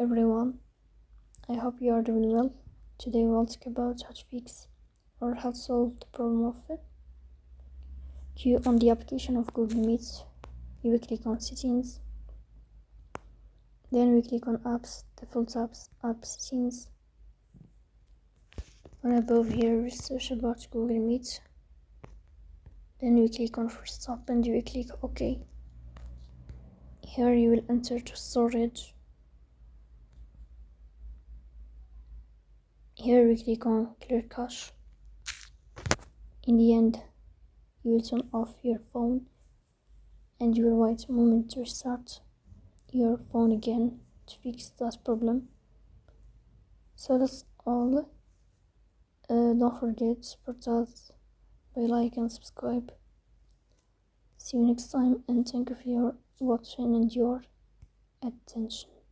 Everyone, I hope you are doing well. Today we'll talk about how to fix or how to solve the problem of it. You on the application of Google Meet, you will click on settings, then we click on apps, default apps, app settings. And above here we search about Google Meet, then we click on first stop and you will click OK. Here you will enter to storage. Here we click on clear cache. In the end, you will turn off your phone and you will wait a moment to restart your phone again to fix that problem. So that's all. Don't forget to support us by like and subscribe. See you next time and thank you for your watching and your attention.